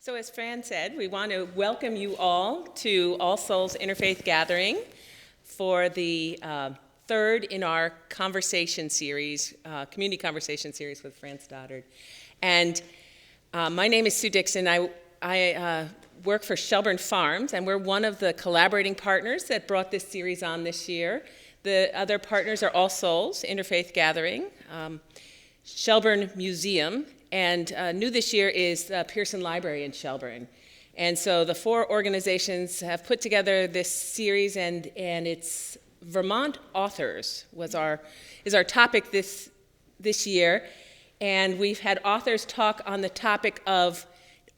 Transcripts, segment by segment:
So as Fran said, we want to welcome you all to All Souls Interfaith Gathering for the third in our conversation series, community conversation series with Fran Stoddard. And my name is Sue Dixon. I work for Shelburne Farms, and we're one of the collaborating partners that brought this series on this year. The other partners are All Souls Interfaith Gathering, Shelburne Museum, and new this year is the Pierson Library in Shelburne. And so the four organizations have put together this series, and it's Vermont authors is our topic this year. And we've had authors talk on the topic of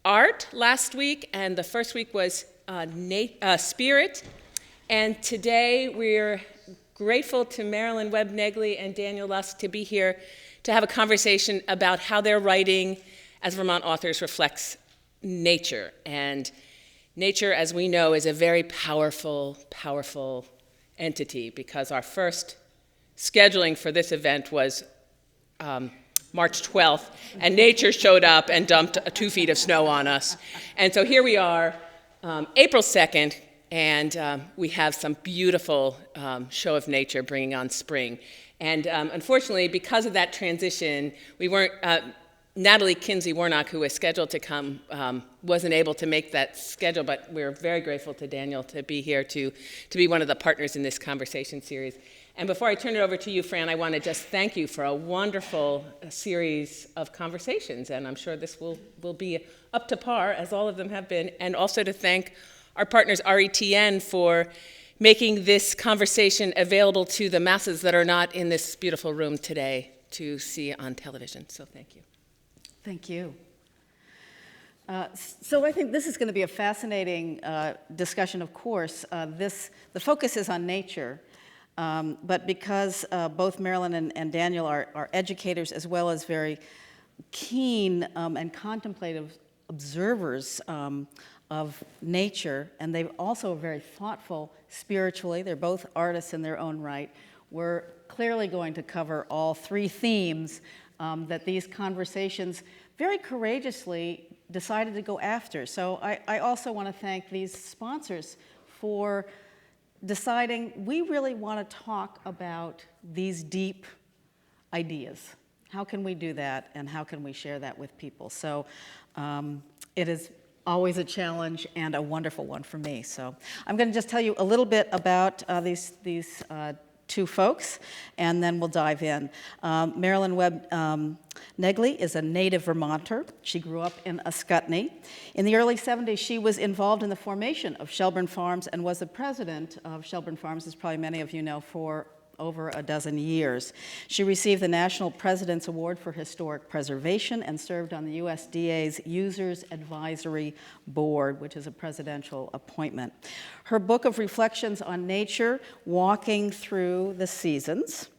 art last week, and the first week was spirit. And today we're grateful to Marilyn Webb Neagley and Daniel Lusk to be here to have a conversation about how their writing as Vermont authors reflects nature. And nature, as we know, is a very powerful, powerful entity, because our first scheduling for this event was March 12th, and nature showed up and dumped 2 feet of snow on us. And so here we are, April 2nd, and we have some beautiful show of nature bringing on spring. And unfortunately, because of that transition, we weren't, Natalie Kinsey-Warnock, who was scheduled to come, wasn't able to make that schedule, but we're very grateful to Daniel to be here to be one of the partners in this conversation series. And before I turn it over to you, Fran, I want to just thank you for a wonderful series of conversations, and I'm sure this will be up to par, as all of them have been, and also to thank our partners, RETN, for making this conversation available to the masses that are not in this beautiful room today to see on television. So thank you. Thank you. So I think this is going to be a fascinating discussion, of course. The focus is on nature, but because both Marilyn and Daniel are educators as well as very keen and contemplative observers of nature, and they're also very thoughtful spiritually. They're both artists in their own right. We're clearly going to cover all three themes that these conversations very courageously decided to go after. So I also want to thank these sponsors for deciding we really want to talk about these deep ideas. How can we do that, and how can we share that with people? So it is always a challenge and a wonderful one for me. So I'm going to just tell you a little bit about these two folks, and then we'll dive in. Marilyn Webb Neagley is a native Vermonter. She grew up in Ascutney. In the early 70s, she was involved in the formation of Shelburne Farms and was the president of Shelburne Farms, as probably many of you know, for over a dozen years. She received the National President's Award for Historic Preservation and served on the USDA's Users Advisory Board, which is a presidential appointment. Her book of reflections on nature, Walking Through the Seasons,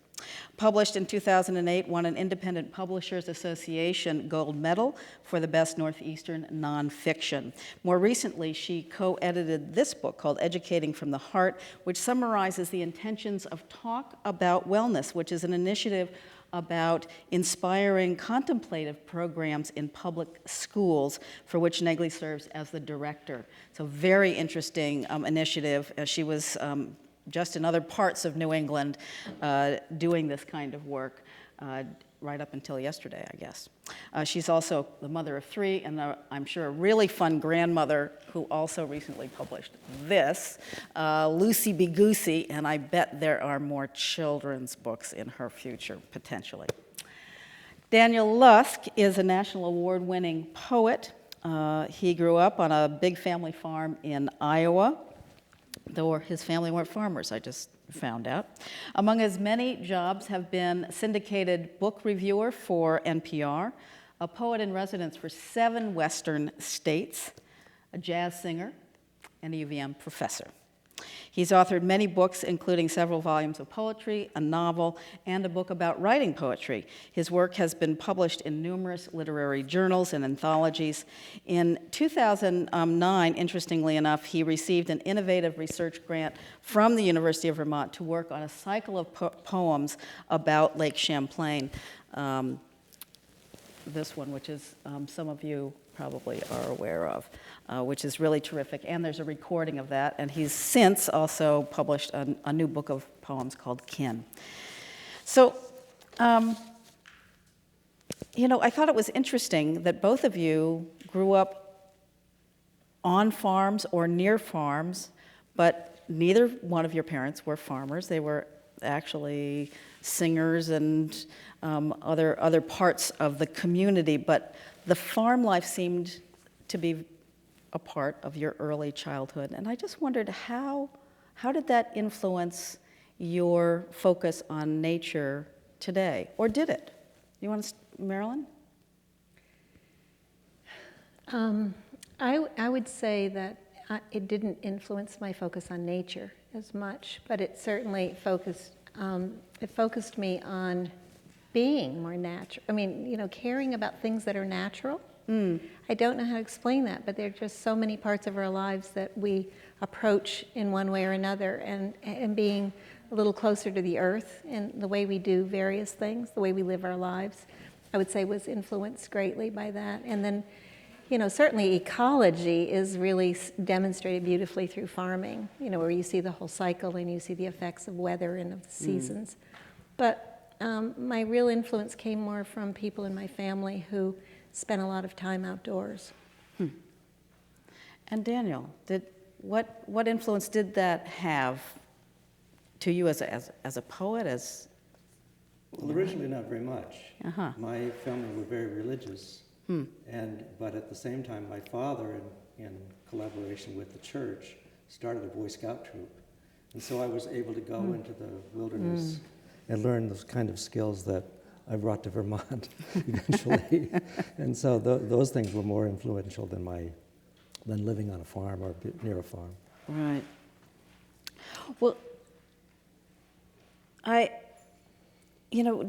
published in 2008, won an Independent Publishers Association Gold Medal for the best Northeastern nonfiction. More recently, she co-edited this book called Educating from the Heart, which summarizes the intentions of Talk About Wellness, which is an initiative about inspiring contemplative programs in public schools, for which Neagley serves as the director. So very interesting initiative. She was just in other parts of New England doing this kind of work right up until yesterday, I guess. She's also the mother of 3, and I'm sure a really fun grandmother who also recently published this, Lucy Be Goosey, and I bet there are more children's books in her future, potentially. Daniel Lusk is a national award-winning poet. He grew up on a big family farm in Iowa, though his family weren't farmers, I just found out. Among his many jobs have been syndicated book reviewer for NPR, a poet in residence for 7 Western states, a jazz singer, and a UVM professor. He's authored many books, including several volumes of poetry, a novel, and a book about writing poetry. His work has been published in numerous literary journals and anthologies. In 2009, interestingly enough, he received an innovative research grant from the University of Vermont to work on a cycle of poems about Lake Champlain. This one, which is some of you probably are aware of, which is really terrific. And there's a recording of that. And he's since also published a new book of poems called Kin. So, I thought it was interesting that both of you grew up on farms or near farms, but neither one of your parents were farmers. They were actually singers and other parts of the community, but the farm life seemed to be a part of your early childhood. And I just wondered how did that influence your focus on nature today, or did it? You want to, Marilyn? I would say that it didn't influence my focus on nature as much, but it certainly focused me on being more natural. I mean, caring about things that are natural. I don't know how to explain that, but there are just so many parts of our lives that we approach in one way or another, and being a little closer to the earth and the way we do various things, the way we live our lives, I would say was influenced greatly by that. And then, certainly ecology is really demonstrated beautifully through farming, where you see the whole cycle and you see the effects of weather and of the seasons. But my real influence came more from people in my family who spent a lot of time outdoors. And Daniel, what influence did that have to you as a poet? Well, originally not very much. Uh-huh. My family were very religious, but at the same time, my father, in collaboration with the church, started a Boy Scout troop, and so I was able to go into the wilderness and learn those kind of skills that I brought to Vermont eventually. And so those things were more influential than living on a farm or near a farm. Right. Well,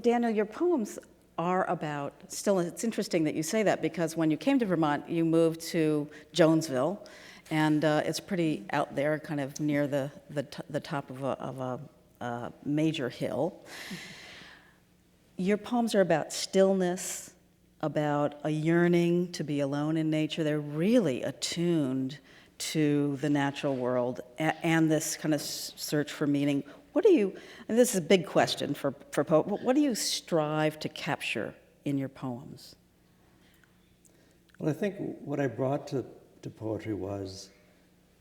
Daniel, your poems are about, still, it's interesting that you say that, because when you came to Vermont, you moved to Jonesville, and it's pretty out there, kind of near the top of a major hill. Your poems are about stillness, about a yearning to be alone in nature. They're really attuned to the natural world and this kind of search for meaning. And this is a big question for poet, what do you strive to capture in your poems? Well, I think what I brought to poetry was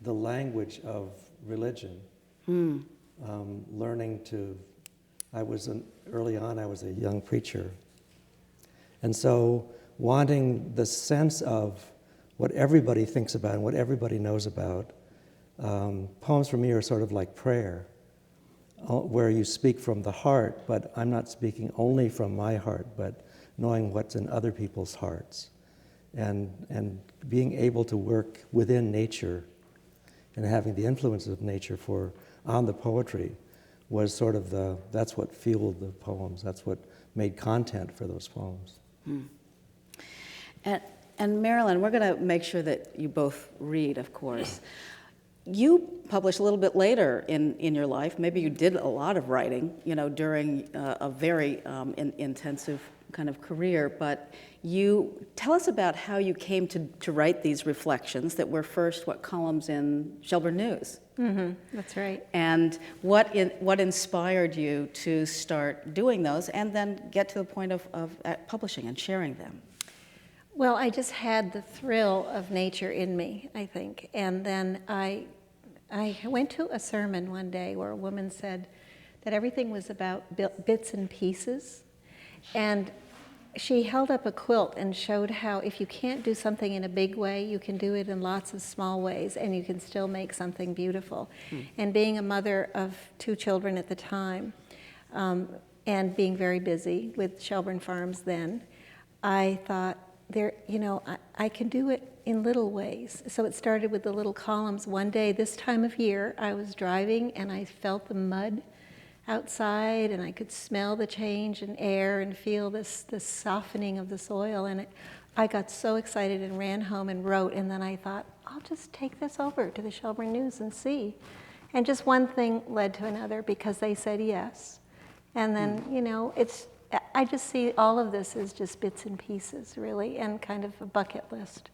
the language of religion. Learning to, early on I was a young preacher. And so wanting the sense of what everybody thinks about and what everybody knows about, poems for me are sort of like prayer, where you speak from the heart, but I'm not speaking only from my heart, but knowing what's in other people's hearts. And being able to work within nature and having the influences of nature on the poetry was sort of that's what fueled the poems. That's what made content for those poems. And Marilyn, we're going to make sure that you both read, of course. You published a little bit later in your life. Maybe you did a lot of writing, during a very intensive kind of career. But you tell us about how you came to write these reflections that were first columns in Shelburne News. That's right. And what inspired you to start doing those, and then get to the point of publishing and sharing them? Well, I just had the thrill of nature in me, I think. And then I went to a sermon one day where a woman said that everything was about bits and pieces. And she held up a quilt and showed how if you can't do something in a big way, you can do it in lots of small ways, and you can still make something beautiful. And being a mother of 2 children at the time, and being very busy with Shelburne Farms then, I thought, I can do it in little ways. So it started with the little columns. One day, this time of year, I was driving and I felt the mud outside, and I could smell the change in air and feel this softening of the soil. And I got so excited and ran home and wrote, and then I thought, I'll just take this over to the Shelburne News and see. And just one thing led to another because they said yes. And then, I just see all of this as just bits and pieces, really, and kind of a bucket list.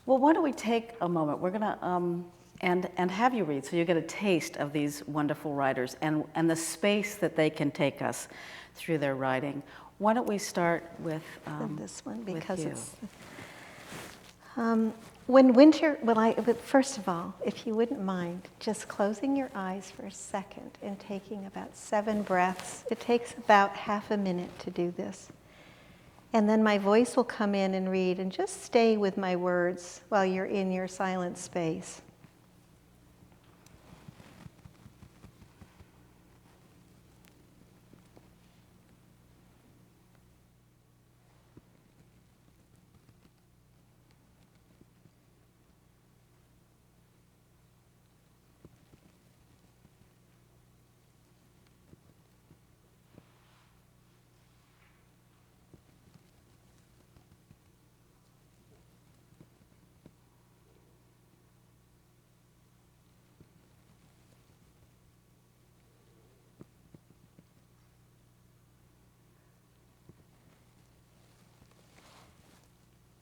Well, why don't we take a moment? We're going to and have you read, so you get a taste of these wonderful writers and the space that they can take us through their writing. Why don't we start with this one, because with you. it's when winter. But first of all, if you wouldn't mind just closing your eyes for a second and taking about 7 breaths. It takes about half a minute to do this. And then my voice will come in and read, and just stay with my words while you're in your silent space.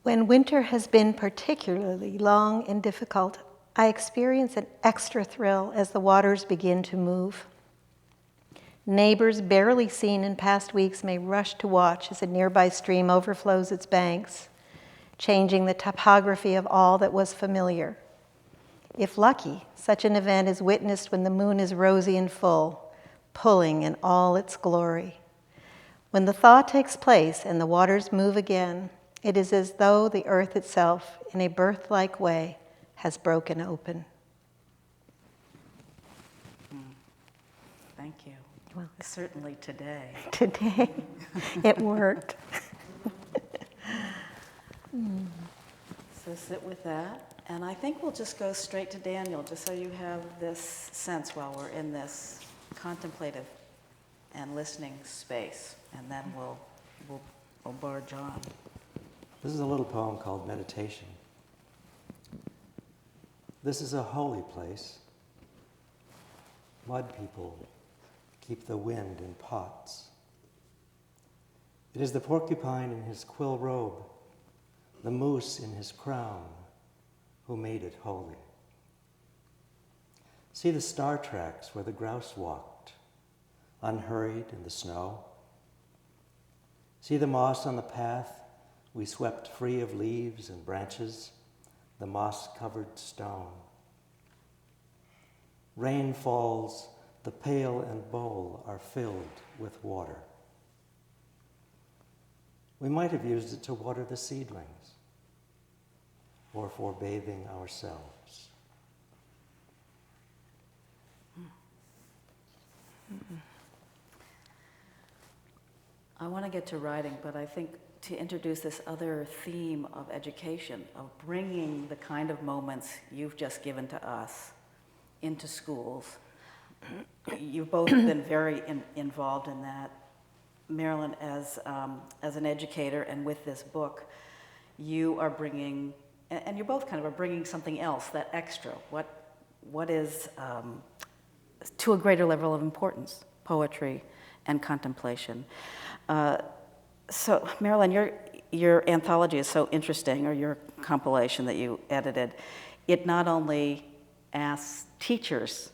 When winter has been particularly long and difficult, I experience an extra thrill as the waters begin to move. Neighbors barely seen in past weeks may rush to watch as a nearby stream overflows its banks, changing the topography of all that was familiar. If lucky, such an event is witnessed when the moon is rosy and full, pulling in all its glory. When the thaw takes place and the waters move again, it is as though the earth itself, in a birth-like way, has broken open. Thank you. Well, Certainly today. today it worked. So sit with that. And I think we'll just go straight to Daniel, just so you have this sense while we're in this contemplative and listening space. And then we'll barge on. This is a little poem called Meditation. This is a holy place. Mud people keep the wind in pots. It is the porcupine in his quill robe, the moose in his crown, who made it holy. See the star tracks where the grouse walked, unhurried in the snow. See the moss on the path we swept free of leaves and branches, the moss-covered stone. Rain falls, the pail and bowl are filled with water. We might have used it to water the seedlings or for bathing ourselves. I want to get to writing, but I think to introduce this other theme of education, of bringing the kind of moments you've just given to us into schools. You've both been very involved in that. Marilyn, as an educator and with this book, you are bringing, and you both kind of are bringing something else, that extra, what is to a greater level of importance, poetry and contemplation. So, Marilyn, your anthology is so interesting, or your compilation that you edited. It not only asks teachers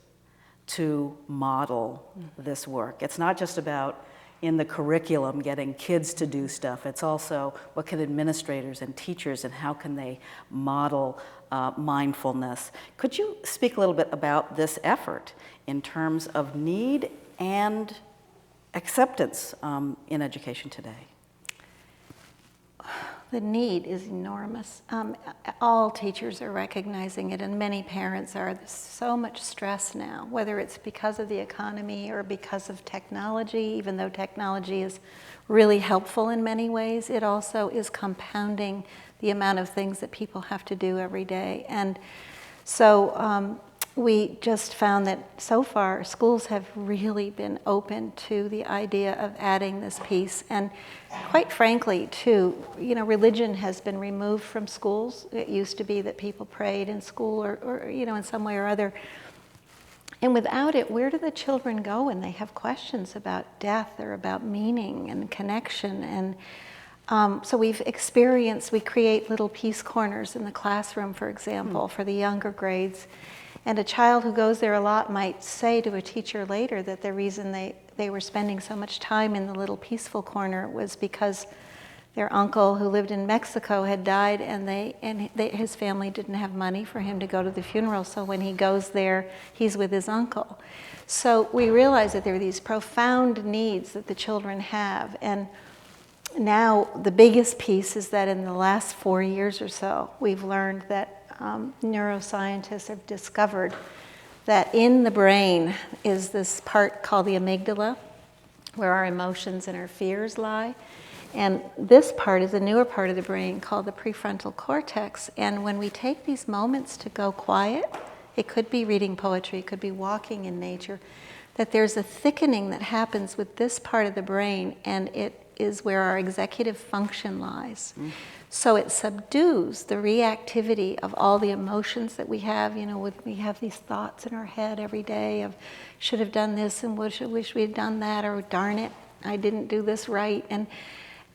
to model this work. It's not just about in the curriculum getting kids to do stuff. It's also what can administrators and teachers, and how can they model mindfulness. Could you speak a little bit about this effort in terms of need and acceptance in education today? The need is enormous. All teachers are recognizing it, and many parents are. There's so much stress now, whether it's because of the economy or because of technology. Even though technology is really helpful in many ways, it also is compounding the amount of things that people have to do every day. And so we just found that so far schools have really been open to the idea of adding this piece. And quite frankly, too, religion has been removed from schools. It used to be that people prayed in school or in some way or other. And without it, where do the children go when they have questions about death or about meaning and connection? And So we create little peace corners in the classroom, for example, for the younger grades. And a child who goes there a lot might say to a teacher later that the reason they were spending so much time in the little peaceful corner was because their uncle who lived in Mexico had died, and his family didn't have money for him to go to the funeral. So when he goes there, he's with his uncle. So we realize that there are these profound needs that the children have. And now the biggest piece is that in the last 4 years or so, we've learned that neuroscientists have discovered that in the brain is this part called the amygdala, where our emotions and our fears lie. And this part is a newer part of the brain called the prefrontal cortex. And when we take these moments to go quiet, it could be reading poetry, it could be walking in nature, that there's a thickening that happens with this part of the brain, and it is where our executive function lies. So it subdues the reactivity of all the emotions that we have. You know, we have these thoughts in our head every day of should have done this and wish we had done that, or darn it, I didn't do this right.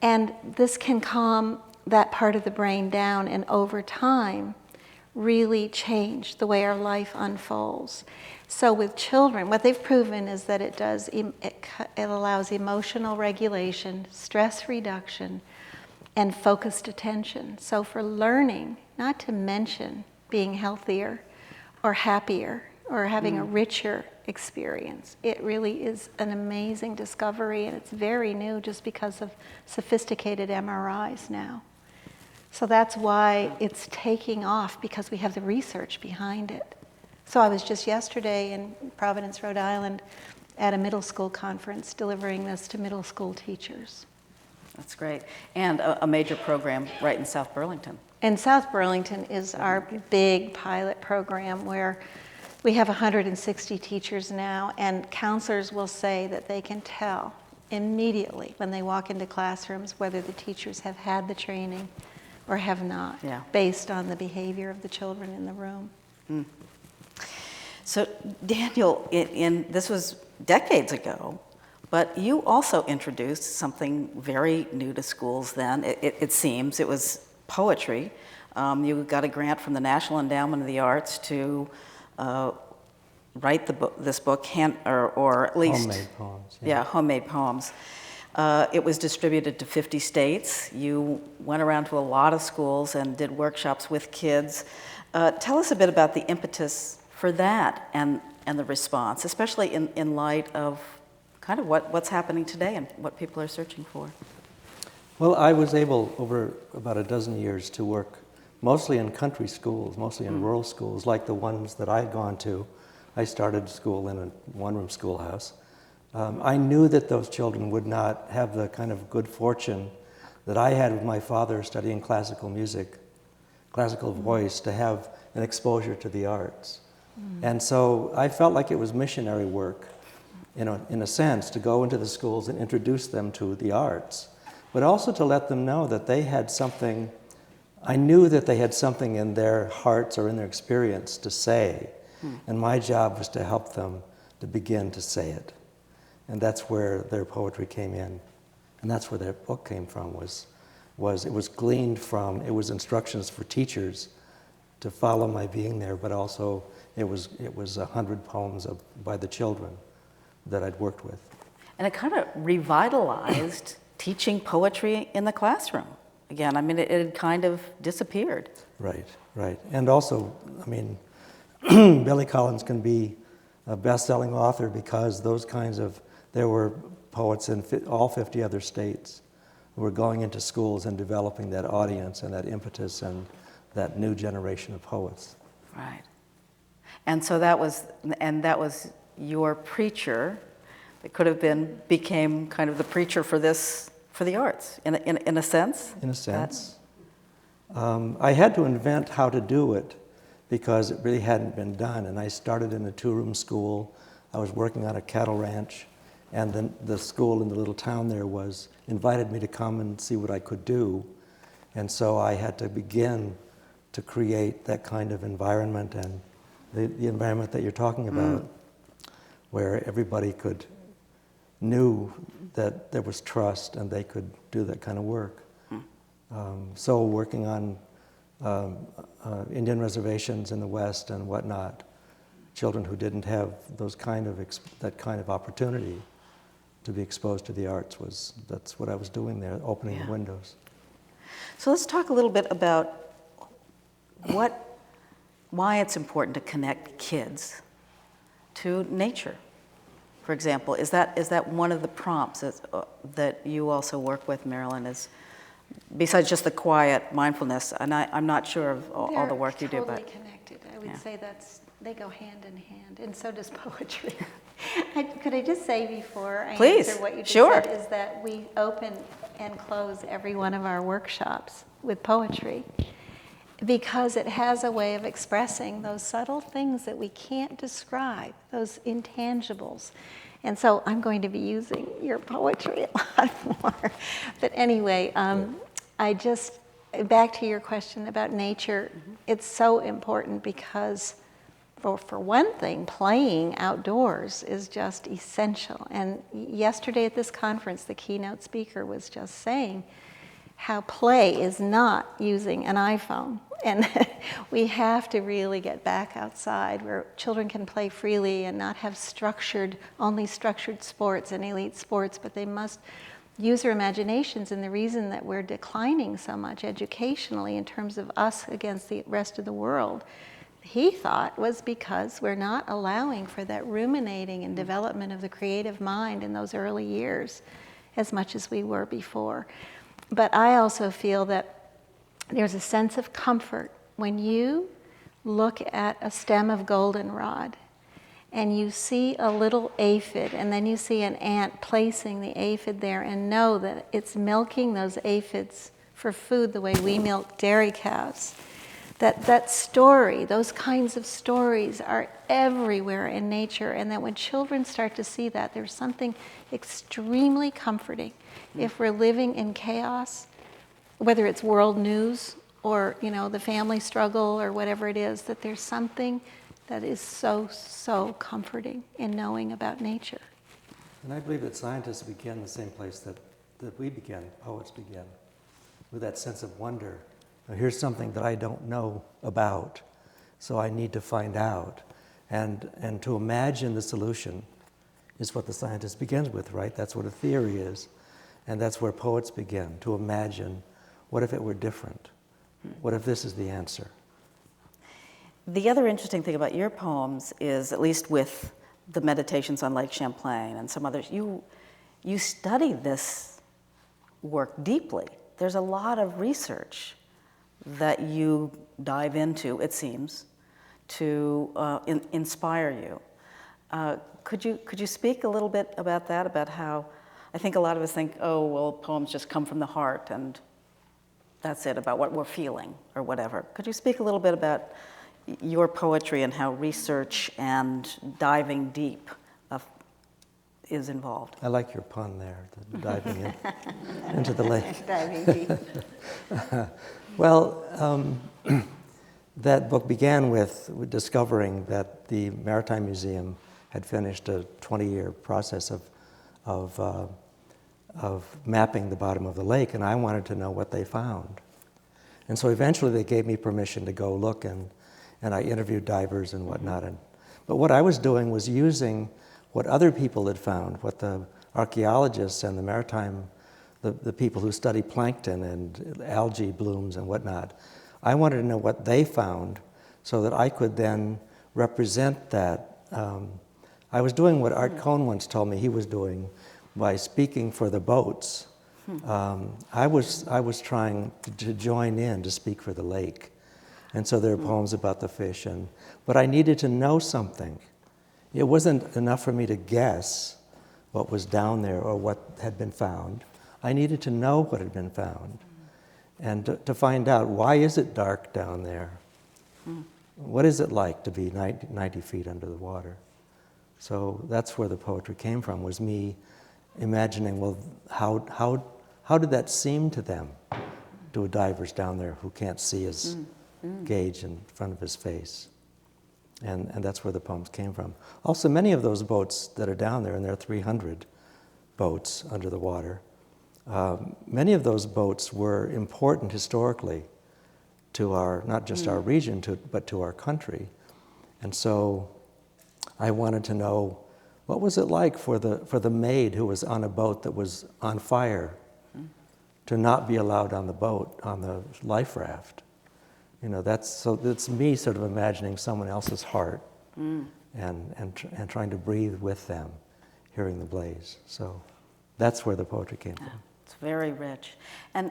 And this can calm that part of the brain down, and over time really change the way our life unfolds. So with children, what they've proven is that it allows emotional regulation, stress reduction, and focused attention. So for learning, not to mention being healthier or happier or having a richer experience, it really is an amazing discovery, and it's very new just because of sophisticated MRIs now. So that's why it's taking off, because we have the research behind it. So I was just yesterday in Providence, Rhode Island at a middle school conference delivering this to middle school teachers. That's great. And a major program right in South Burlington. And South Burlington is our big pilot program where we have 160 teachers now, and counselors will say that they can tell immediately when they walk into classrooms whether the teachers have had the training or have not, based on the behavior of the children in the room. So Daniel, this was decades ago, but you also introduced something very new to schools then, it seems. It was poetry. You got a grant from the National Endowment of the Arts to write this book, or at least... Homemade poems. Yeah, homemade poems. It was distributed to 50 states. You went around to a lot of schools and did workshops with kids. Tell us a bit about the impetus for that and the response, especially in light of kind of what's happening today and what people are searching for. Well, I was able, over about a dozen years, to work mostly in country schools, mostly in rural schools, like the ones that I had gone to. I started school in a one-room schoolhouse. I knew that those children would not have the kind of good fortune that I had with my father studying classical music, classical voice, to have an exposure to the arts. And so I felt like it was missionary work, in a sense, to go into the schools and introduce them to the arts, but also to let them know that they had something. I knew that they had something in their hearts or in their experience to say, and my job was to help them to begin to say it. And that's where their poetry came in, and that's where their book came from. It was gleaned from, it was instructions for teachers to follow my being there, but also it was 100 poems by the children that I'd worked with. And it kind of revitalized teaching poetry in the classroom. Again, I mean, it had kind of disappeared. Right. And also, I mean, Billy Collins can be a best-selling author because there were poets in all 50 other states who were going into schools and developing that audience and that impetus and that new generation of poets. Right. And so that was your preacher. It could have became kind of the preacher for the arts, in a sense. In a sense. I had to invent how to do it because it really hadn't been done. And I started in a two-room school. I was working on a cattle ranch, and then the school in the little town there invited me to come and see what I could do. And so I had to begin to create that kind of environment, and the environment that you're talking about, where everybody knew that there was trust and they could do that kind of work. So working on Indian reservations in the West and whatnot, children who didn't have that kind of opportunity to be exposed to the arts, that's what I was doing there, opening the windows. So let's talk a little bit about why it's important to connect kids to nature. For example, is that one of the prompts that you also work with, Marilyn, is besides just the quiet mindfulness, and I'm not sure of all the work you do, but... They're totally connected. I would say they go hand in hand, and so does poetry. Could I just say before I answer what you just said, is that we open and close every one of our workshops with poetry, because it has a way of expressing those subtle things that we can't describe, those intangibles. And so I'm going to be using your poetry a lot more. But anyway, back to your question about nature, it's so important because, for one thing, playing outdoors is just essential. And yesterday at this conference, the keynote speaker was just saying how play is not using an iPhone. And we have to really get back outside where children can play freely and not have only structured sports and elite sports, but they must use their imaginations. And the reason that we're declining so much educationally in terms of us against the rest of the world, he thought, was because we're not allowing for that ruminating and development of the creative mind in those early years as much as we were before. But I also feel that there's a sense of comfort when you look at a stem of goldenrod and you see a little aphid, and then you see an ant placing the aphid there and know that it's milking those aphids for food the way we milk dairy cows. That story, those kinds of stories are everywhere in nature, and that when children start to see that, there's something extremely comforting. If we're living in chaos, whether it's world news or, the family struggle or whatever it is, that there's something that is so, so comforting in knowing about nature. And I believe that scientists begin the same place that we begin, poets begin, with that sense of wonder. Now, here's something that I don't know about, so I need to find out. And to imagine the solution is what the scientist begins with, right? That's what a theory is. And that's where poets begin, to imagine, what if it were different? What if this is the answer? The other interesting thing about your poems is, at least with the Meditations on Lake Champlain and some others, you study this work deeply. There's a lot of research that you dive into, it seems, to inspire you. Could you speak a little bit about that, about how I think a lot of us think, oh, well, poems just come from the heart and that's it, about what we're feeling or whatever. Could you speak a little bit about your poetry and how research and diving deep is involved? I like your pun there, the diving into the lake. Diving deep. Well, that book began with discovering that the Maritime Museum had finished a 20-year process of mapping the bottom of the lake, and I wanted to know what they found. And so eventually they gave me permission to go look, and I interviewed divers and whatnot. But what I was doing was using what other people had found, what the archaeologists and the maritime, the people who study plankton and algae blooms and whatnot. I wanted to know what they found so that I could then represent that. I was doing what Art Cohn once told me he was doing by speaking for the boats. I was trying to join in to speak for the lake. And so there are poems about the fish, but I needed to know something. It wasn't enough for me to guess what was down there or what had been found. I needed to know what had been found and to find out, why is it dark down there? What is it like to be 90 feet under the water? So that's where the poetry came from, was me imagining, well, how did that seem to them, to divers down there who can't see his gauge in front of his face? And that's where the poems came from. Also, many of those boats that are down there, and there are 300 boats under the water, many of those boats were important historically to our, not just our region, but to our country. And so I wanted to know, what was it like for the maid who was on a boat that was on fire to not be allowed on the boat, on the life raft? You know, that's me sort of imagining someone else's heart and trying to breathe with them, hearing the blaze. So that's where the poetry came from. It's very rich. And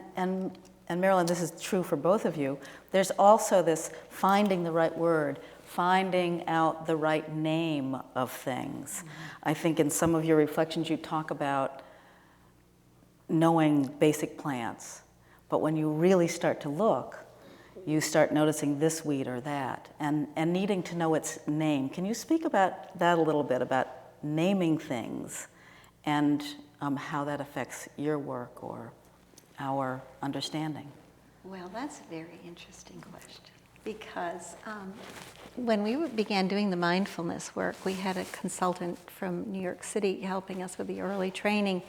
Marilyn, this is true for both of you. There's also this finding the right word, finding out the right name of things. I think in some of your reflections you talk about knowing basic plants, but when you really start to look, you start noticing this weed or that, and needing to know its name. Can you speak about that a little bit, about naming things and how that affects your work or our understanding? Well, that's a very interesting question, because when we began doing the mindfulness work, we had a consultant from New York City helping us with the early training,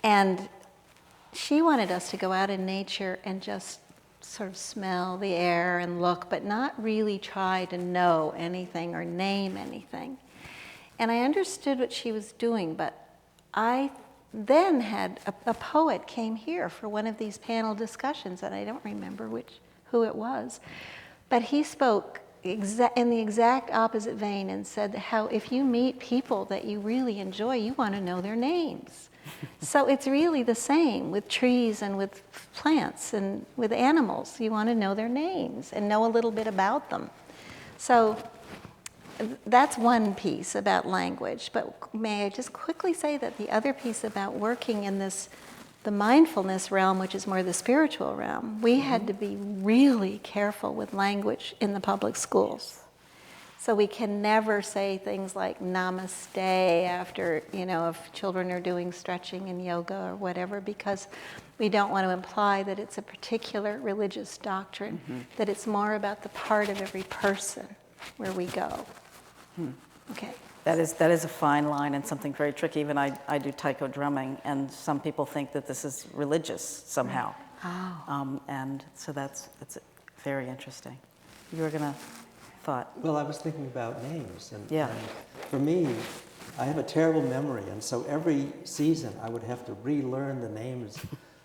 and she wanted us to go out in nature and just sort of smell the air and look, but not really try to know anything or name anything. And I understood what she was doing, but I then had a poet came here for one of these panel discussions, and I don't remember who it was, but he spoke in the exact opposite vein and said how if you meet people that you really enjoy, you want to know their names. So it's really the same with trees and with plants and with animals. You want to know their names and know a little bit about them. So that's one piece about language, but may I just quickly say that the other piece about working in the mindfulness realm, which is more the spiritual realm, we had to be really careful with language in the public schools. So we can never say things like namaste after, if children are doing stretching and yoga or whatever, because we don't want to imply that it's a particular religious doctrine, that it's more about the part of every person where we go. Okay. That is a fine line and something very tricky. Even I do taiko drumming, and some people think that this is religious somehow. Oh. And so that's very interesting. You were gonna thought. Well, I was thinking about names, and Yeah. for me, I have a terrible memory, and so every season I would have to relearn the names.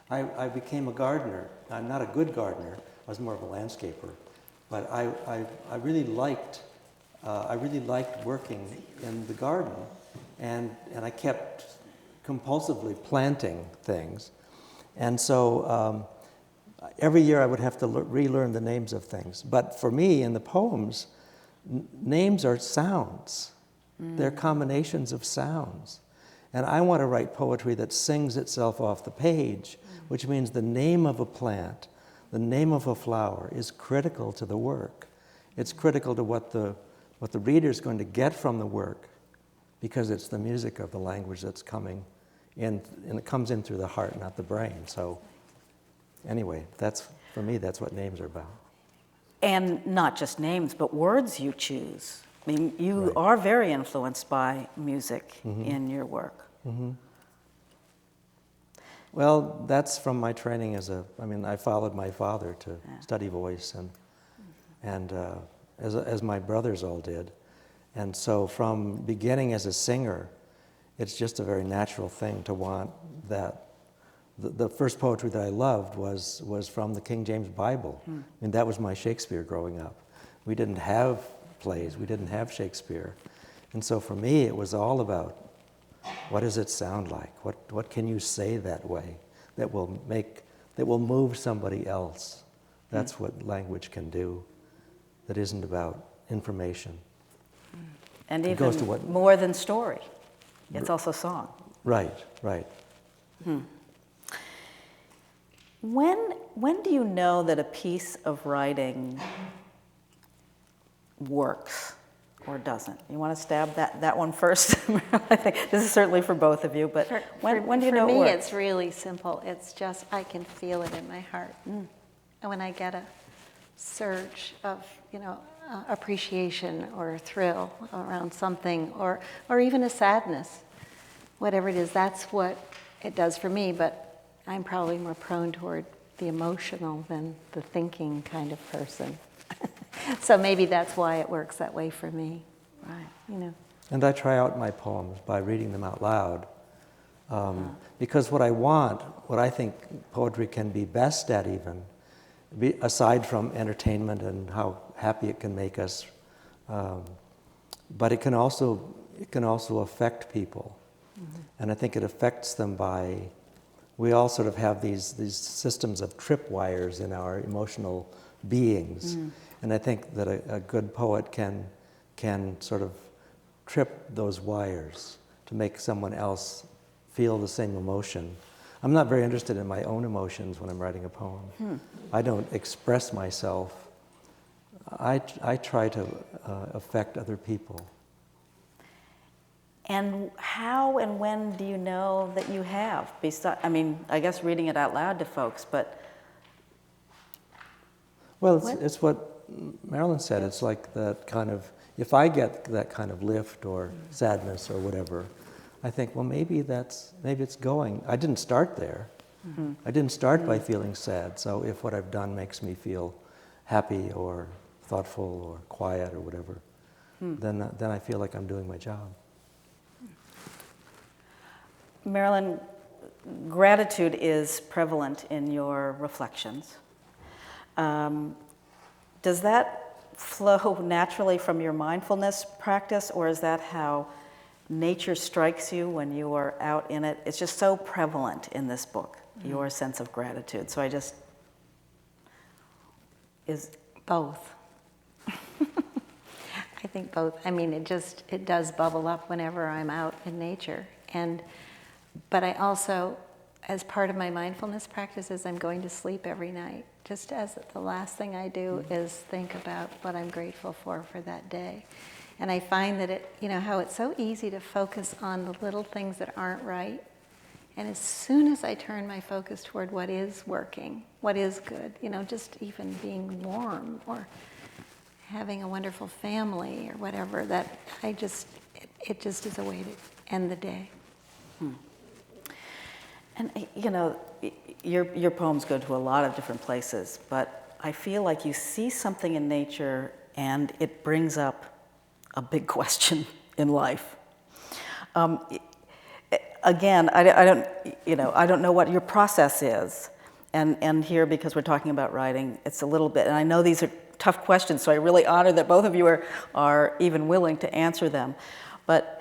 I became a gardener. I'm not a good gardener. I was more of a landscaper, but I really liked working in the garden, and I kept compulsively planting things, and so every year I would have to relearn the names of things. But for me, in the poems, names are sounds. They're combinations of sounds. And I want to write poetry that sings itself off the page, which means the name of a plant, the name of a flower is critical to the work. It's critical to what the reader's going to get from the work, because it's the music of the language that's coming in, and it comes in through the heart, not the brain. So anyway, for me, that's what names are about. And not just names, but words you choose. I mean, you Right. are very influenced by music in your work. Well, that's from my training I followed my father to study voice, and as my brothers all did. And so from beginning as a singer, it's just a very natural thing to want that. The first poetry that I loved was from the King James Bible. I mean, that was my Shakespeare growing up. We didn't have plays, we didn't have Shakespeare. And so for me, it was all about, what does it sound like? What can you say that way that will move somebody else? That's what language can do. That isn't about information. And It even goes to what- more than story. It's also song. Right. When do you know that a piece of writing works or doesn't? You want to stab that one first? I think this is certainly for both of you, but when do you know it For me, works? it's really simple. It's just I can feel it in my heart. And when I get a surge of, appreciation or a thrill around something, or even a sadness, whatever it is, that's what it does for me. But I'm probably more prone toward the emotional than the thinking kind of person. So maybe that's why it works that way for me. Right. You know. And I try out my poems by reading them out loud. Because what I think poetry can be best at even, aside from entertainment and how happy it can make us, but it can also affect people. Mm-hmm. And I think it affects them we all sort of have these systems of tripwires in our emotional beings. Mm. And I think that a good poet can sort of trip those wires to make someone else feel the same emotion. I'm not very interested in my own emotions when I'm writing a poem. I don't express myself. I try to affect other people. And how and when do you know that you have? I guess reading it out loud to folks, but... Well, it's what Marilyn said. It's like that kind of, if I get that kind of lift or sadness or whatever, I think, well, maybe it's going. I didn't start there. Mm-hmm. I didn't start by feeling sad. So if what I've done makes me feel happy or thoughtful or quiet or whatever, then I feel like I'm doing my job. Marilyn, gratitude is prevalent in your reflections. Does that flow naturally from your mindfulness practice, or is that how nature strikes you when you are out in it? It's just so prevalent in this book, your sense of gratitude. So is both. I think both. I mean, it does bubble up whenever I'm out in nature. But I also, as part of my mindfulness practices, I'm going to sleep every night. Just as the last thing I do is think about what I'm grateful for that day. And I find that how it's so easy to focus on the little things that aren't right. And as soon as I turn my focus toward what is working, what is good, just even being warm or having a wonderful family or whatever, that it just is a way to end the day. And your poems go to a lot of different places, but I feel like you see something in nature and it brings up a big question in life. Again, I don't know what your process is, and here, because we're talking about writing, it's a little bit, and I know these are tough questions, so I really honor that both of you are even willing to answer them. But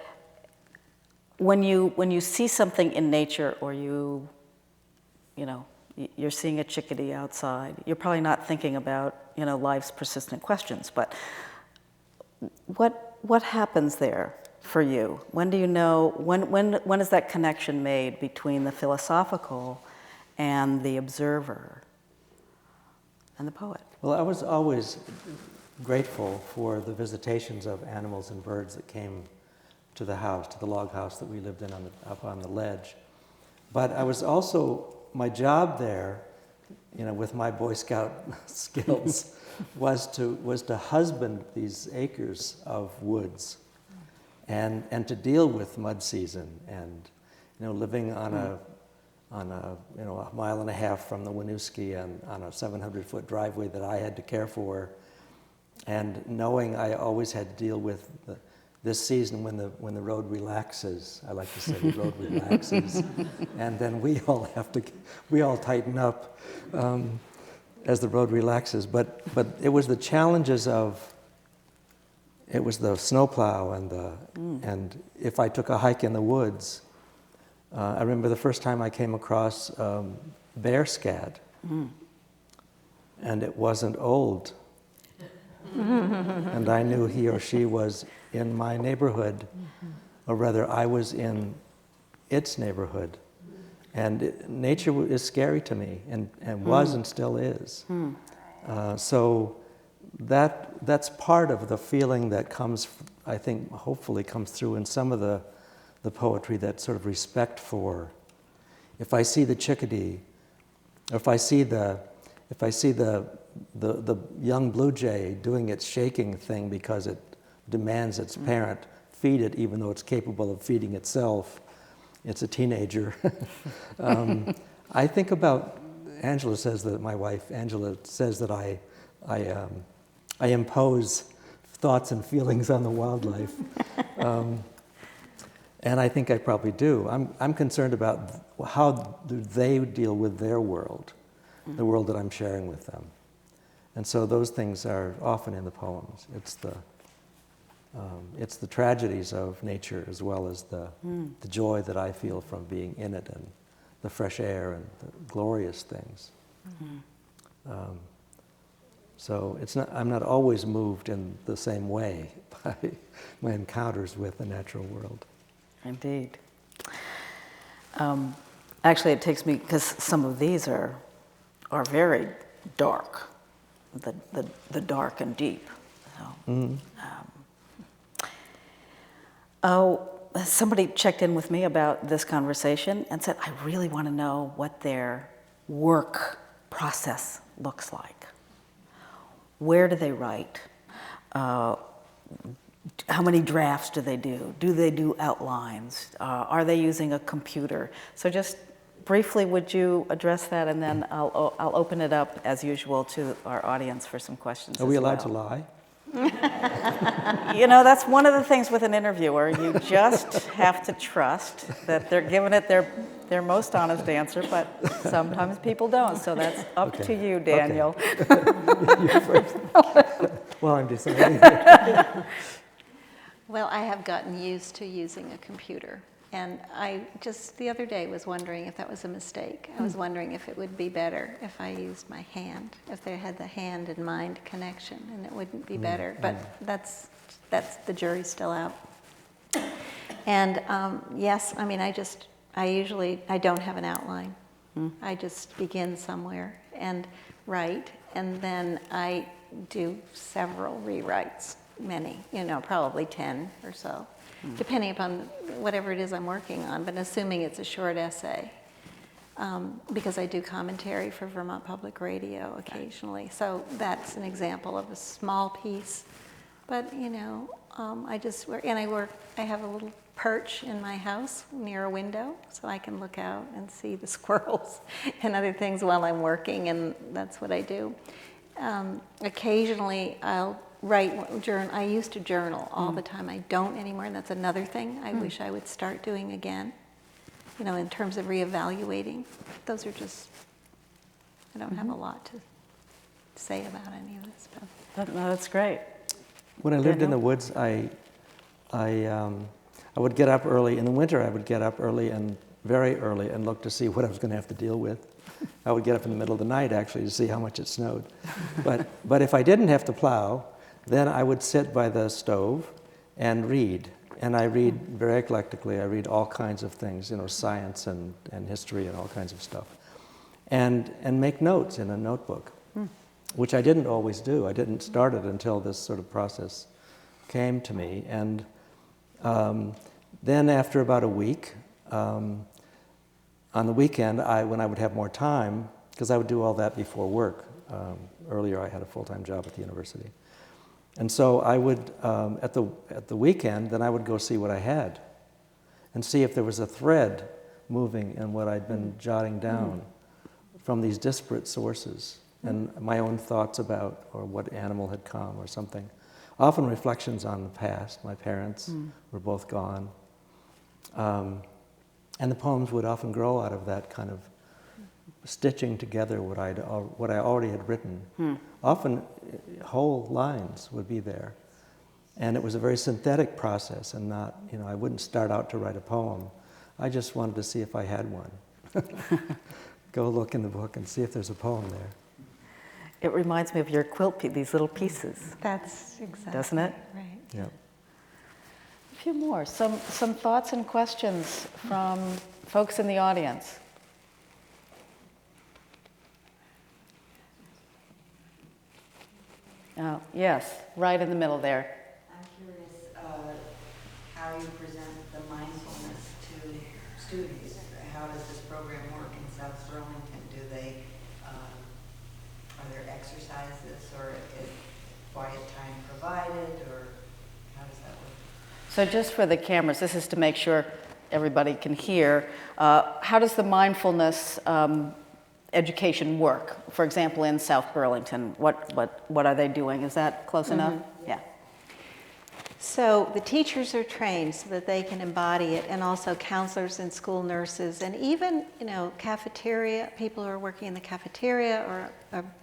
when you see something in nature, or you're seeing a chickadee outside, you're probably not thinking about life's persistent questions. But what happens there for you? When do you know? When is that connection made between the philosophical and the observer and the poet? Well, I was always grateful for the visitations of animals and birds that came to the house, to the log house that we lived in up on the ledge. But I was also, my job there, with my Boy Scout skills, was to husband these acres of woods, and to deal with mud season, and living on a mile and a half from the Winooski and on a 700-foot driveway that I had to care for, and knowing I always had to deal with this season when the road relaxes. I like to say the road relaxes, and then we all tighten up as the road relaxes. But it was the challenges of, it was the snowplow and if I took a hike in the woods. I remember the first time I came across bear scat, and it wasn't old. And I knew he or she was in my neighborhood, or rather I was in its neighborhood. And nature is scary to me, and was and still is. So that's part of the feeling that comes, I think, hopefully comes through in some of the poetry, that sort of respect for, if I see the chickadee, or if I see the young blue jay doing its shaking thing because it demands its parent feed it, even though it's capable of feeding itself. It's a teenager. I think about, Angela says that, my wife, Angela says that I impose thoughts and feelings on the wildlife. And I think I probably do. I'm concerned about how do they deal with their world, the world that I'm sharing with them. And so those things are often in the poems. It's the tragedies of nature as well as the joy that I feel from being in it, and the fresh air and the glorious things. So I'm not always moved in the same way by my encounters with the natural world. Indeed. Actually, it takes me, because some of these are very dark, the dark and deep. So, somebody checked in with me about this conversation and said, I really want to know what their work process looks like. Where do they write? How many drafts do they do? Do they do outlines? Are they using a computer? So just briefly, would you address that, and then I'll open it up as usual to our audience for some questions. Are we allowed to lie? You know, that's one of the things with an interviewer. You just have to trust that they're giving it their most honest answer, but sometimes people don't. So that's up to you, Daniel. Okay. You first. Well, I'm deciding. Well, I have gotten used to using a computer. And I just the other day was wondering if that was a mistake. I was wondering if it would be better if I used my hand, if they had the hand and mind connection, and it wouldn't be better. But that's the jury's still out. And yes, I mean, I don't have an outline. I just begin somewhere and write, and then I do several rewrites, many, probably 10 or so. Depending upon whatever it is I'm working on, but assuming it's a short essay, because I do commentary for Vermont Public Radio occasionally. So that's an example of a small piece. But I just work, and I have a little perch in my house near a window, so I can look out and see the squirrels and other things while I'm working, and that's what I do. Occasionally, I'll write, I used to journal all the time. I don't anymore, and that's another thing I wish I would start doing again, in terms of reevaluating. Those are just, I don't have a lot to say about any of this stuff. No, that's great. When I lived in the woods, I would get up early. In the winter, I would get up early and very early and look to see what I was going to have to deal with. I would get up in the middle of the night, actually, to see how much it snowed. But if I didn't have to plow, then I would sit by the stove and read. And I read very eclectically. I read all kinds of things, science and history and all kinds of stuff. And make notes in a notebook, which I didn't always do. I didn't start it until this sort of process came to me. And then after about a week, on the weekend, when I would have more time, because I would do all that before work. Earlier, I had a full-time job at the university. And so I would, at the weekend, then I would go see what I had and see if there was a thread moving in what I'd been jotting down from these disparate sources and my own thoughts about, or what animal had come or something. Often reflections on the past. My parents were both gone. And the poems would often grow out of that kind of stitching together what I already had written. Often whole lines would be there. And it was a very synthetic process, and not, I wouldn't start out to write a poem. I just wanted to see if I had one. Go look in the book and see if there's a poem there. It reminds me of your quilt, these little pieces. That's exactly. Doesn't it? Right. Yeah. A few more. Some thoughts and questions from folks in the audience. Yes, right in the middle there. I'm curious how you present the mindfulness to students. How does this program work in South Burlington? Are there exercises, or is quiet time provided, or how does that work? So just for the cameras, this is to make sure everybody can hear, how does the mindfulness education work? For example, in South Burlington, what are they doing? Is that close enough? Yeah. So the teachers are trained so that they can embody it, and also counselors and school nurses, and even, cafeteria, people who are working in the cafeteria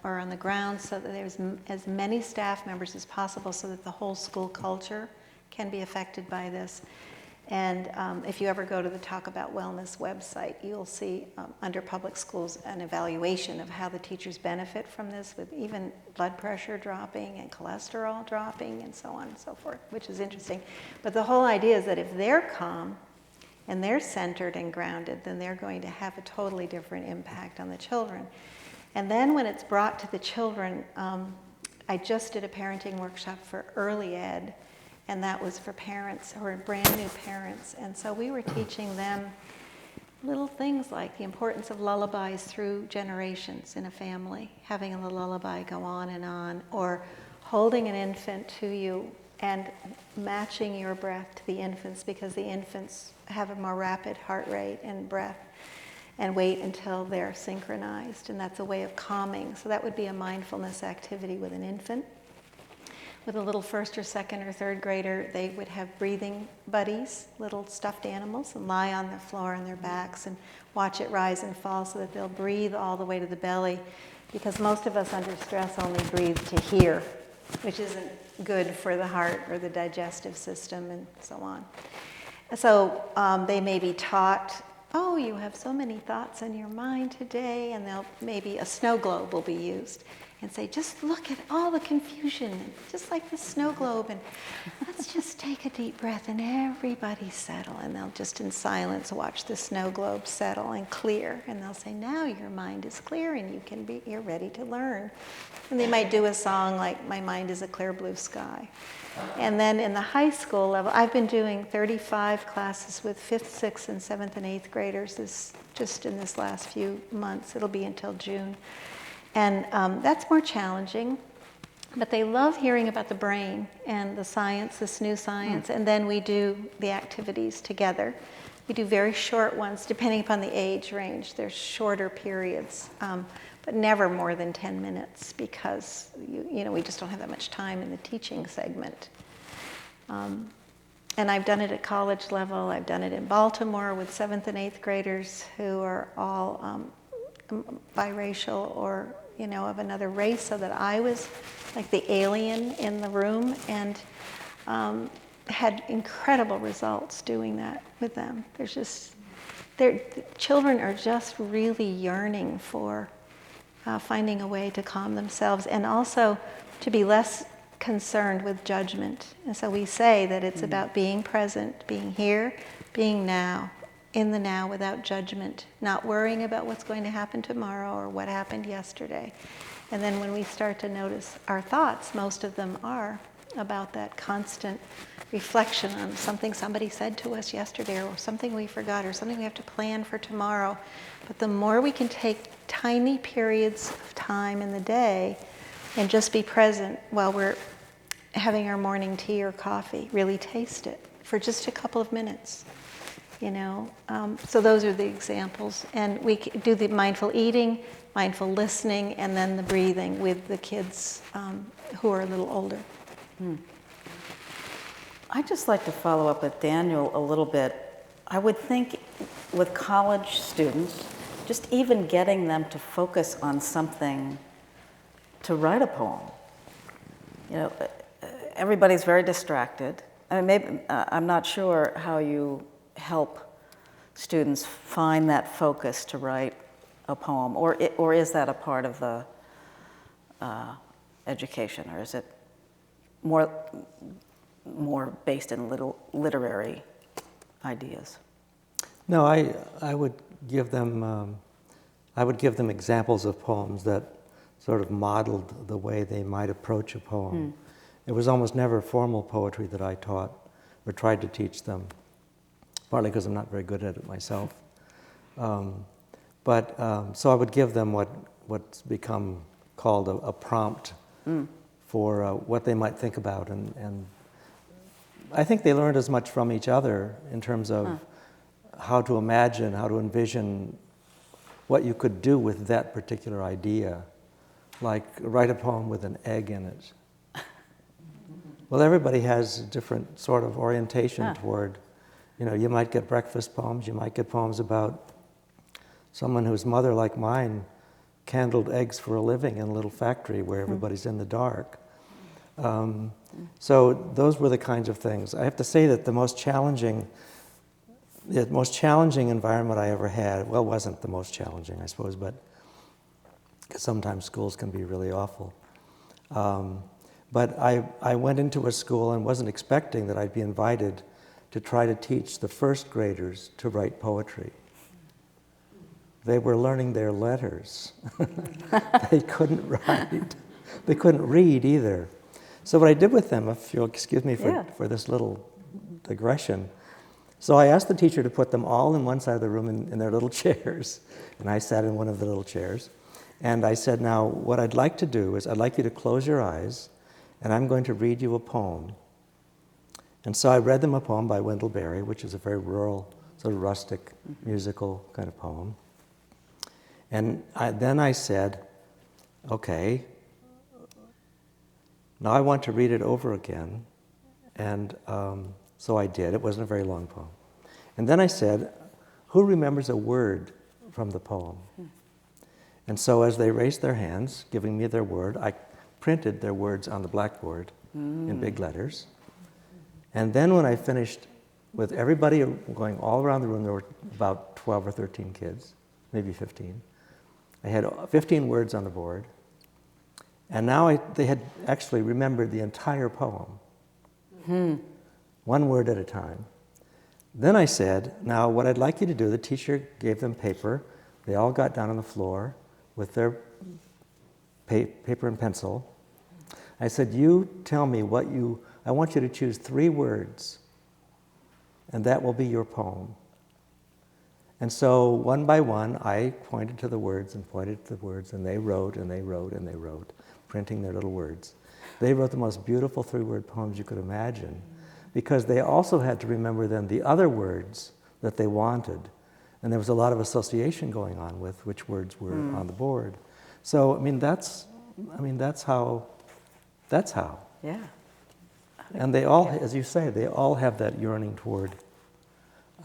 or on the ground, so that there's as many staff members as possible so that the whole school culture can be affected by this. And if you ever go to the Talk About Wellness website, you'll see under public schools an evaluation of how the teachers benefit from this, with even blood pressure dropping and cholesterol dropping and so on and so forth, which is interesting. But the whole idea is that if they're calm and they're centered and grounded, then they're going to have a totally different impact on the children. And then when it's brought to the children, I just did a parenting workshop for early ed, and that was for parents who are brand new parents. And so we were teaching them little things like the importance of lullabies through generations in a family, having a lullaby go on, or holding an infant to you and matching your breath to the infant's, because the infants have a more rapid heart rate and breath, and wait until they're synchronized. And that's a way of calming. So that would be a mindfulness activity with an infant. With a little first or second or third grader, they would have breathing buddies, little stuffed animals, and lie on the floor on their backs and watch it rise and fall so that they'll breathe all the way to the belly, because most of us under stress only breathe to here, which isn't good for the heart or the digestive system and so on. So they may be taught, oh, you have so many thoughts in your mind today, and maybe a snow globe will be used. And say, just look at all the confusion, just like the snow globe, and let's just take a deep breath and everybody settle. And they'll just in silence watch the snow globe settle and clear. And they'll say, now your mind is clear and you're ready to learn. And they might do a song like, my mind is a clear blue sky. And then in the high school level, I've been doing 35 classes with 5th, 6th, and 7th and 8th graders just in this last few months. It'll be until June. And that's more challenging, but they love hearing about the brain and the science, this new science, and then we do the activities together. We do very short ones, depending upon the age range. There's shorter periods, but never more than 10 minutes, because we just don't have that much time in the teaching segment. And I've done it at college level. I've done it in Baltimore with 7th and 8th graders who are all biracial or of another race, so that I was like the alien in the room, and had incredible results doing that with them. The children are just really yearning for finding a way to calm themselves, and also to be less concerned with judgment. And so we say that it's about being present, being here, being now, in the now without judgment, not worrying about what's going to happen tomorrow or what happened yesterday. And then when we start to notice our thoughts, most of them are about that constant reflection on something somebody said to us yesterday, or something we forgot, or something we have to plan for tomorrow. But the more we can take tiny periods of time in the day and just be present while we're having our morning tea or coffee, really taste it for just a couple of minutes. So those are the examples. And we do the mindful eating, mindful listening, and then the breathing with the kids who are a little older. I'd just like to follow up with Daniel a little bit. I would think with college students, just even getting them to focus on something, to write a poem. Everybody's very distracted. I mean, maybe I'm not sure how you help students find that focus to write a poem, or is that a part of the education, or is it more based in literary ideas? No, I would give them examples of poems that sort of modeled the way they might approach a poem. It was almost never formal poetry that I taught or tried to teach them, partly because I'm not very good at it myself. So I would give them what's become called a prompt for what they might think about, and I think they learned as much from each other in terms of how to imagine, how to envision what you could do with that particular idea, like write a poem with an egg in it. Well, everybody has a different sort of orientation toward, you might get breakfast poems, you might get poems about someone whose mother, like mine, candled eggs for a living in a little factory where everybody's in the dark. So those were the kinds of things. I have to say that the most challenging environment I ever had, well, wasn't the most challenging, I suppose, but sometimes schools can be really awful. But I went into a school and wasn't expecting that I'd be invited to try to teach the first graders to write poetry. They were learning their letters. They couldn't write. They couldn't read either. So what I did with them, if you'll excuse me for this little digression, so I asked the teacher to put them all in one side of the room in their little chairs, and I sat in one of the little chairs. And I said, now, what I'd like to do is I'd like you to close your eyes, and I'm going to read you a poem. And so I read them a poem by Wendell Berry, which is a very rural, sort of rustic, musical kind of poem. And then I said, okay, now I want to read it over again. And so I did. It wasn't a very long poem. And then I said, who remembers a word from the poem? And so as they raised their hands, giving me their word, I printed their words on the blackboard in big letters. And then when I finished with everybody going all around the room, there were about 12 or 13 kids, maybe 15. I had 15 words on the board. And now they had actually remembered the entire poem, one word at a time. Then I said, now what I'd like you to do, the teacher gave them paper. They all got down on the floor with their paper and pencil. I said, you tell me I want you to choose 3 words, and that will be your poem. And so one by one, I pointed to the words and pointed to the words, and they wrote and they wrote and they wrote, printing their little words. They wrote the most beautiful 3-word poems you could imagine, because they also had to remember then the other words that they wanted. And there was a lot of association going on with which words were on the board. So, that's how. Yeah. And they all, as you say, they all have that yearning toward,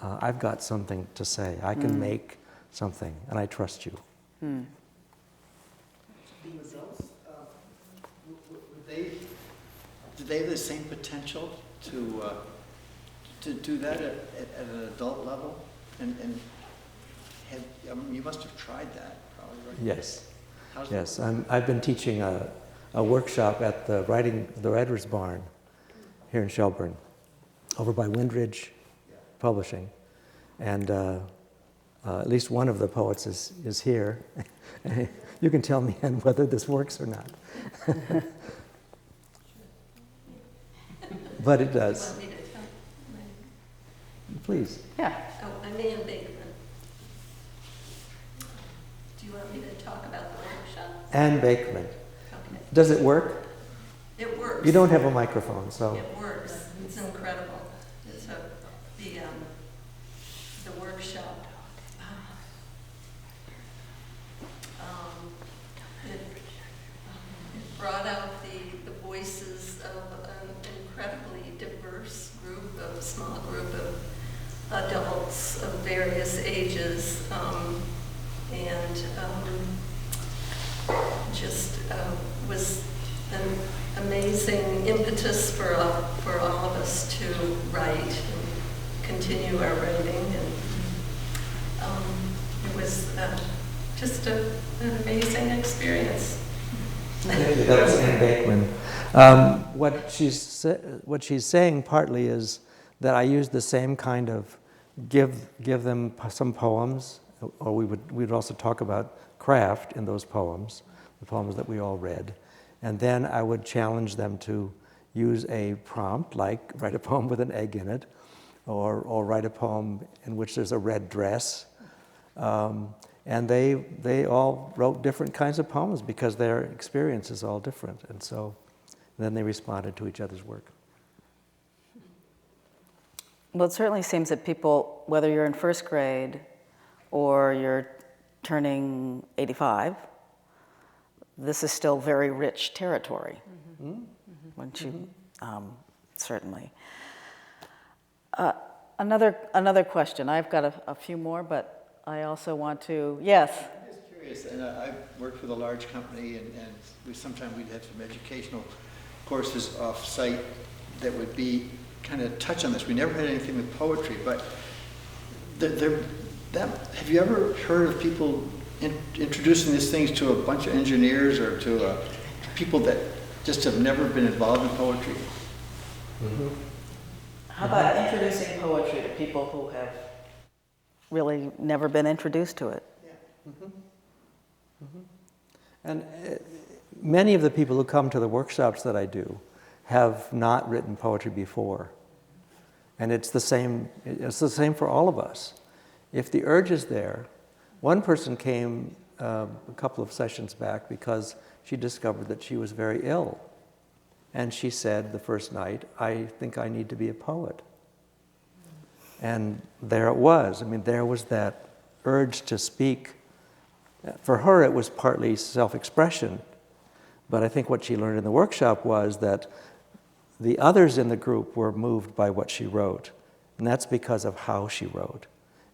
I've got something to say. I can make something, and I trust you. The adults, did they have the same potential to do that at an adult level? And you must have tried that, probably, right? Yes. Yes. I've been teaching a workshop at the Writer's Barn here in Shelburne, over by Windridge Publishing. And at least one of the poets is here. You can tell me whether this works or not. But it does. Do you want me to tell? Please. Yeah. Oh, I'm Ann Bakeman. Do you want me to talk about the workshop? Ann Bakeman. Okay. Does it work? It works. You don't have a microphone, so. It works. It's incredible. It's the workshop. It brought out the voices of an incredibly diverse group, a small group of adults of various ages, and just was an amazing impetus for all of us to write and continue our writing, and it was just an amazing experience. That was Ann Bakeman. What she's saying partly is that I used the same kind of give them some poems, or we'd also talk about craft in those poems, the poems that we all read, and then I would challenge them to use a prompt, like write a poem with an egg in it, or write a poem in which there's a red dress. And they all wrote different kinds of poems because their experience is all different. And so then they responded to each other's work. Well, it certainly seems that people, whether you're in first grade or you're turning 85, this is still very rich territory. Wouldn't you? Certainly. Another question. I've got a few more, but I also want to, yes. I'm just curious, and I've worked with a large company, and sometimes we'd have some educational courses off-site that would be kind of touch on this. We never had anything with poetry, but have you ever heard of people introducing these things to a bunch of engineers or to people that just have never been involved in poetry? How about introducing poetry to people who have really never been introduced to it? And many of the people who come to the workshops that I do have not written poetry before. And it's the same for all of us. If the urge is there, one person came a couple of sessions back because she discovered that she was very ill. And she said the first night, I think I need to be a poet. And there it was. I mean, there was that urge to speak. For her, it was partly self-expression. But I think what she learned in the workshop was that the others in the group were moved by what she wrote. And that's because of how she wrote.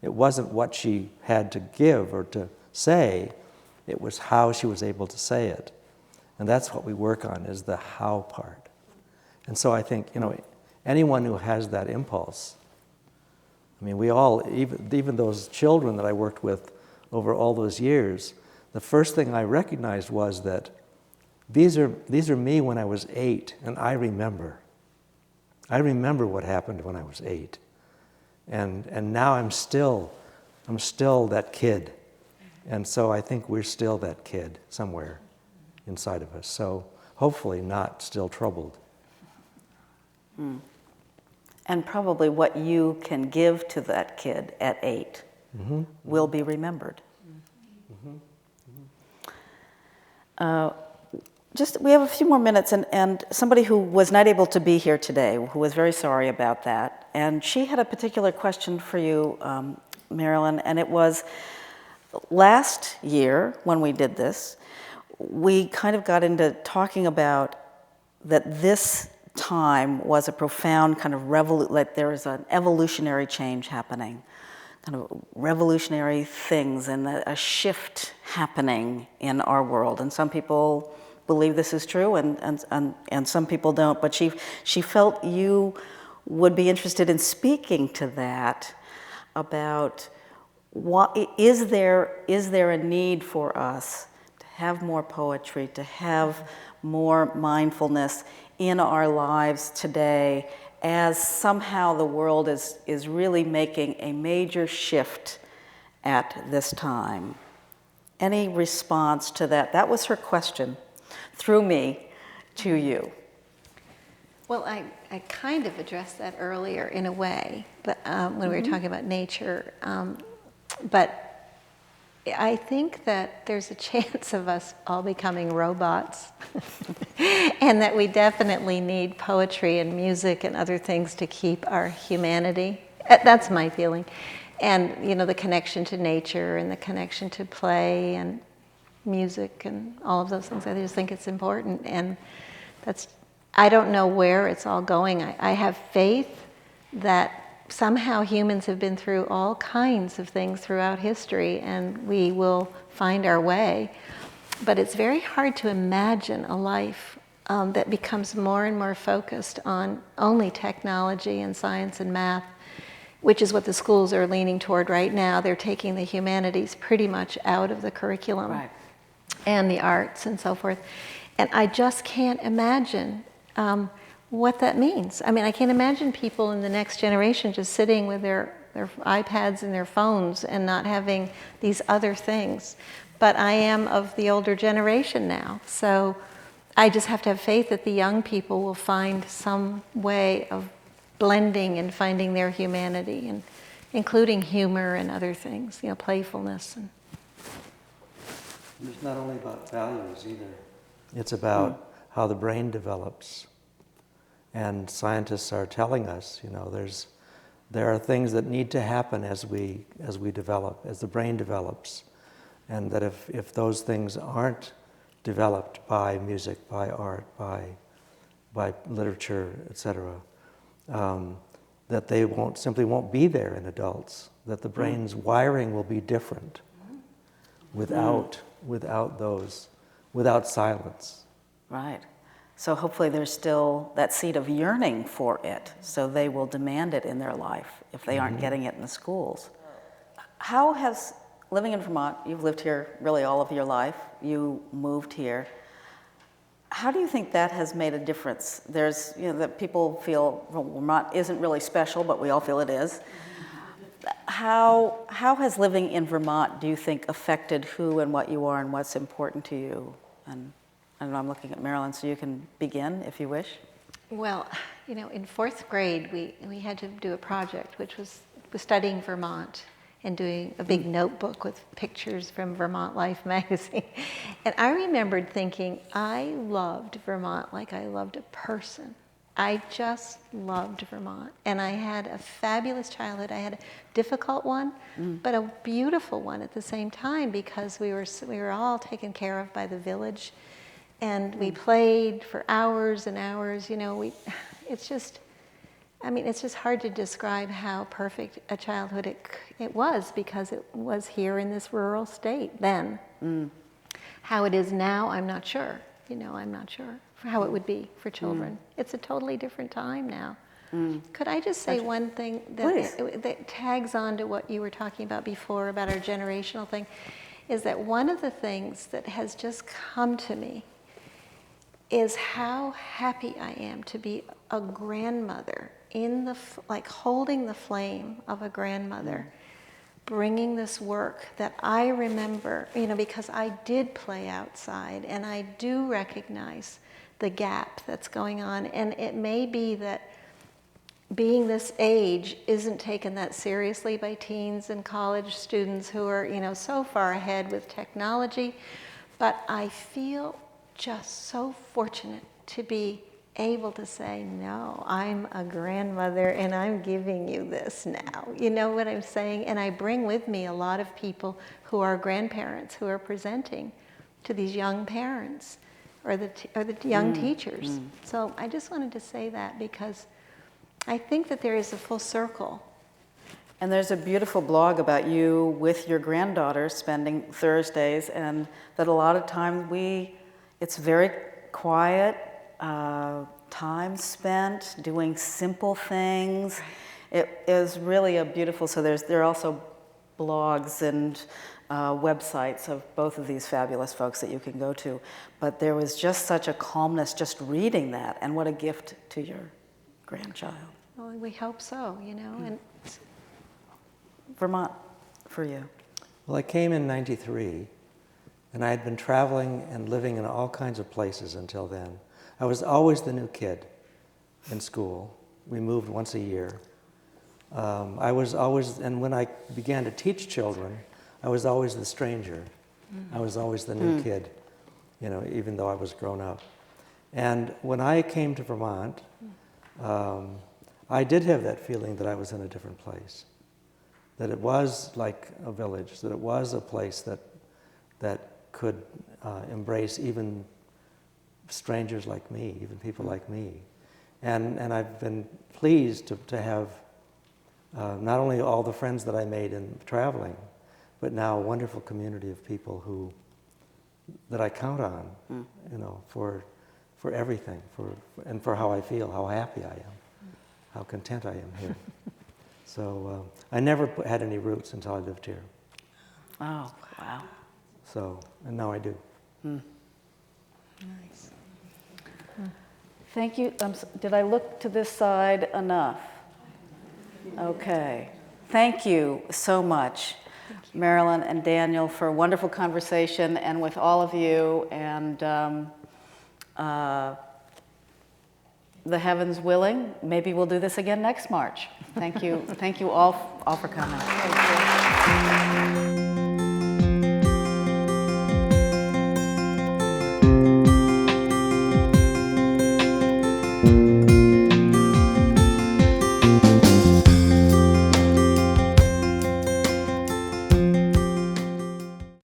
It wasn't what she had to give or to say. It was how she was able to say it. And that's what we work on, is the how part. And so I think, anyone who has that impulse, I mean, we all, even those children that I worked with over all those years, the first thing I recognized was that these are me when I was 8, and I remember. I remember what happened when I was 8. And now I'm still that kid. And so I think we're still that kid somewhere inside of us. So hopefully not still troubled. And probably what you can give to that kid at 8 will be remembered. We have a few more minutes, and somebody who was not able to be here today, who was very sorry about that, and she had a particular question for you, Marilyn, and it was, last year when we did this, we kind of got into talking about that this time was a profound kind of like there was an evolutionary change happening, kind of revolutionary things, and a shift happening in our world. And some people believe this is true, and some people don't. But she felt you would be interested in speaking to that, about what is there a need for us to have more poetry, to have more mindfulness in our lives today, as somehow the world is really making a major shift at this time. Any response to that? That was her question, through me, to you. Well, I kind of addressed that earlier in a way, but when we were talking about nature. But I think that there's a chance of us all becoming robots, and that we definitely need poetry and music and other things to keep our humanity. That's my feeling. And, the connection to nature and the connection to play and music and all of those things. I just think it's important. And I don't know where it's all going. I have faith that somehow humans have been through all kinds of things throughout history, and we will find our way. But it's very hard to imagine a life that becomes more and more focused on only technology and science and math, which is what the schools are leaning toward right now. They're taking the humanities pretty much out of the curriculum, right, and the arts and so forth. And I just can't imagine what that means. I mean, I can't imagine people in the next generation just sitting with their iPads and their phones and not having these other things. But I am of the older generation now, so I just have to have faith that the young people will find some way of blending and finding their humanity, and including humor and other things, playfulness. It's not only about values either. It's about how the brain develops. And scientists are telling us, there's There are things that need to happen as we develop, as the brain develops, and that if those things aren't developed by music, by art, by literature, etc., that they simply won't be there in adults. That the brain's wiring will be different without silence. Right. So hopefully there's still that seed of yearning for it, so they will demand it in their life if they aren't getting it in the schools. How has, living in Vermont, you've lived here really all of your life, you moved here, how do you think that has made a difference? There's, that people feel Vermont isn't really special, but we all feel it is. How has living in Vermont, do you think, affected who and what you are and what's important to you? And I don't know, I'm looking at Marilyn, so you can begin if you wish. Well, in 4th grade, we had to do a project, which was studying Vermont and doing a big notebook with pictures from Vermont Life magazine. And I remembered thinking, I loved Vermont like I loved a person. I just loved Vermont. And I had a fabulous childhood. I had a difficult one, but a beautiful one at the same time, because we were all taken care of by the village. And we played for hours and hours, it's just hard to describe how perfect a childhood it was, because it was here in this rural state then. How it is now, I'm not sure. I'm not sure how it would be for children. It's a totally different time now. Could I just say one thing that tags on to what you were talking about before about our generational thing, is that one of the things that has just come to me is how happy I am to be a grandmother holding the flame of a grandmother, bringing this work that I remember, because I did play outside and I do recognize the gap that's going on. And it may be that being this age isn't taken that seriously by teens and college students who are, so far ahead with technology, but I feel just so fortunate to be able to say, no, I'm a grandmother and I'm giving you this now. You know what I'm saying? And I bring with me a lot of people who are grandparents who are presenting to these young parents or the young teachers. So I just wanted to say that, because I think that there is a full circle. And there's a beautiful blog about you with your granddaughter spending Thursdays, and that a lot of times it's very quiet, time spent doing simple things. It is really a beautiful, so there are also blogs and websites of both of these fabulous folks that you can go to. But there was just such a calmness just reading that, and what a gift to your grandchild. Well, we hope so, and Vermont, for you. Well, I came in '93, and I had been traveling and living in all kinds of places until then. I was always the new kid in school. We moved once a year. I was always, and when I began to teach children, I was always the stranger. I was always the new kid, even though I was grown up. And when I came to Vermont, I did have that feeling that I was in a different place, that it was like a village, that it was a place that could embrace even strangers like me, even people like me. And I've been pleased to have not only all the friends that I made in traveling, but now a wonderful community of people that I count on, for everything, and for how I feel, how happy I am, how content I am here. So I never had any roots until I lived here. Oh, wow. So, and now I do. Nice. Thank you. Did I look to this side enough? Okay. Thank you so much, Marilyn and Daniel, for a wonderful conversation, and with all of you, and the heavens willing, maybe we'll do this again next March. Thank you all for coming.